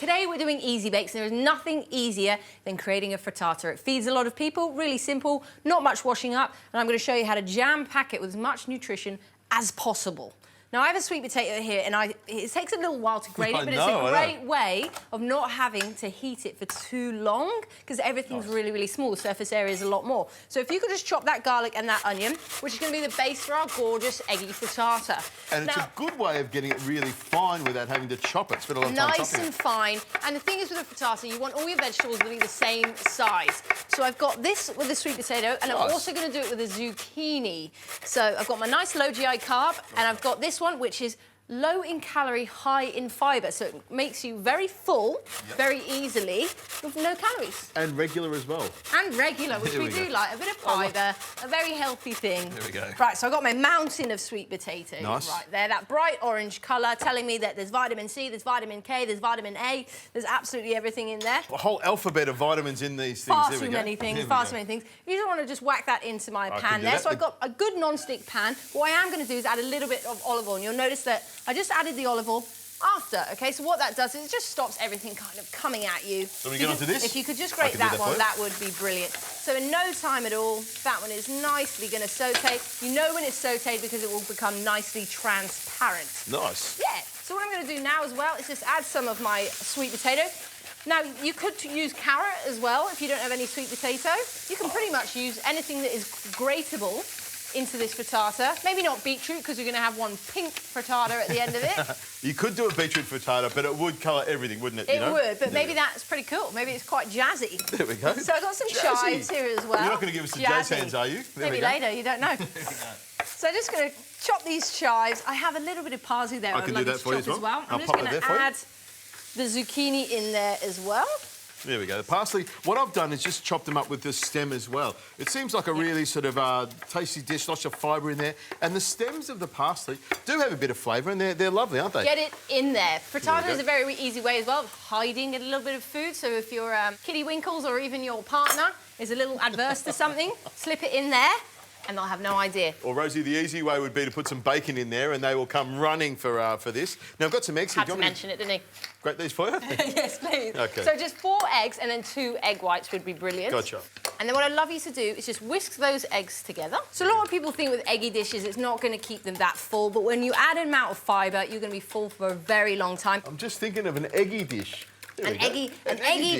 today we're doing easy bakes. There is nothing easier than creating a frittata. It feeds a lot of people, really simple, not much washing up, and I'm going to show you how to jam-pack it with as much nutrition as possible. Now, I have a sweet potato here, and it takes a little while to grate it, but it's a great way of not having to heat it for too long, because everything's really, really small. The surface area is a lot more. So if you could just chop that garlic and that onion, which is going to be the base for our gorgeous eggy frittata. And it's a good way of getting it really fine without having to chop it. Spend a lot of time chopping it. Nice and fine. And the thing is with a frittata, you want all your vegetables to be the same size. So I've got this with the sweet potato, and I'm also going to do it with a zucchini. So I've got my nice low GI carb, and I've got this one, which is low in calorie, high in fibre. So it makes you very full, very easily, with no calories. And regular as well. And regular, which we do like. A bit of fibre, a very healthy thing. There we go. Right, so I've got my mountain of sweet potatoes right there. That bright orange colour telling me that there's vitamin C, there's vitamin K, there's vitamin A. There's absolutely everything in there. A whole alphabet of vitamins in these things. Far too many things, far too many things. You don't want to just whack that into my pan there. So I've got a good non-stick pan. What I am going to do is add a little bit of olive oil. And you'll notice that I just added the olive oil after, OK? So what that does is it just stops everything kind of coming at you. So we get onto this? If you could just grate that one, that would be brilliant. So in no time at all, that one is nicely going to sauté. You know when it's sautéed because it will become nicely transparent. Nice. Yeah. So what I'm going to do now as well is just add some of my sweet potato. Now, you could use carrot as well if you don't have any sweet potato. You can pretty much use anything that is grateable into this frittata. Maybe not beetroot, because you're going to have one pink frittata at the end of it. You could do a beetroot frittata, but it would colour everything, wouldn't it? It would, but maybe that's pretty cool. Maybe it's quite jazzy. There we go. So I've got some chives here as well. You're not going to give us the jazz hands, are you? Maybe later, you don't know. So I'm just going to chop these chives. I have a little bit of parsley there. I can do that for you as well. I'm just going to add the zucchini in there as well. There we go. The parsley, what I've done is just chopped them up with the stem as well. It seems like a really sort of tasty dish, lots of fibre in there. And the stems of the parsley do have a bit of flavour, and they're lovely, aren't they? Get it in there. Frittata is a very easy way as well of hiding a little bit of food. So if your kiddie winkles or even your partner is a little adverse to something, slip it in there, and they'll have no idea. Or, Rosie, the easy way would be to put some bacon in there, and they will come running for this. Now, I've got some eggs here. Had to mention it, didn't he? Grate these for you? Yes, please. OK. So just 4 eggs and then 2 egg whites would be brilliant. Gotcha. And then what I'd love you to do is just whisk those eggs together. So a lot of people think with eggy dishes it's not going to keep them that full, but when you add an amount of fibre, you're going to be full for a very long time. I'm just thinking of an eggy dish. An eggy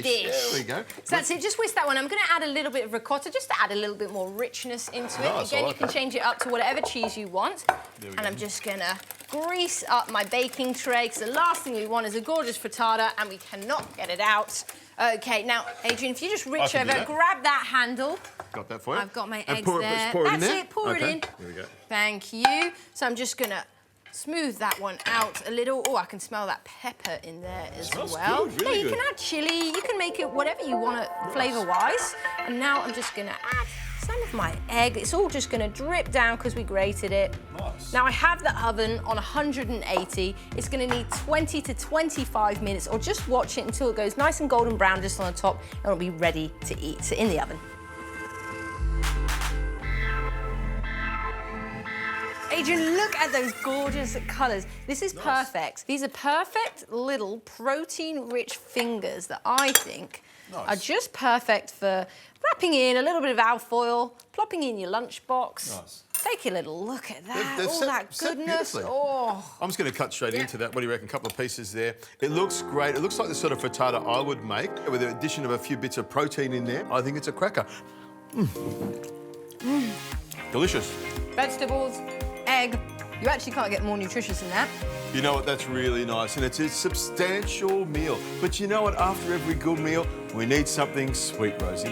dish. There we go. So that's it, just whisk that one. I'm going to add a little bit of ricotta just to add a little bit more richness into it. Again, you can change it up to whatever cheese you want. And I'm just going to grease up my baking tray, because the last thing we want is a gorgeous frittata, and we cannot get it out. OK, now, Adrian, if you just reach over, grab that handle. Got that for you. I've got my eggs there. That's it, pour it in. There we go. Thank you. So I'm just going to smooth that one out a little. Oh, I can smell that pepper in there as well. Good, really you can add chilli, you can make it whatever you want it flavour-wise. And now I'm just going to add some of my egg. It's all just going to drip down because we grated it. Nice. Now, I have the oven on 180. It's going to need 20 to 25 minutes, or just watch it until it goes nice and golden brown just on the top, and it'll be ready to eat. So in the oven. Adrian, look at those gorgeous colours. This is perfect. These are perfect little protein-rich fingers that I think are just perfect for wrapping in a little bit of alfoil, plopping in your lunchbox. Nice. Take a little look at that, all that goodness. Oh. I'm just going to cut straight into that. What do you reckon? A couple of pieces there. It looks great. It looks like the sort of frittata I would make, with the addition of a few bits of protein in there. I think it's a cracker. Delicious. Vegetables, egg. You actually can't get more nutritious than that. You know what, that's really nice, and it's a substantial meal. But you know what, after every good meal, we need something sweet, Rosie.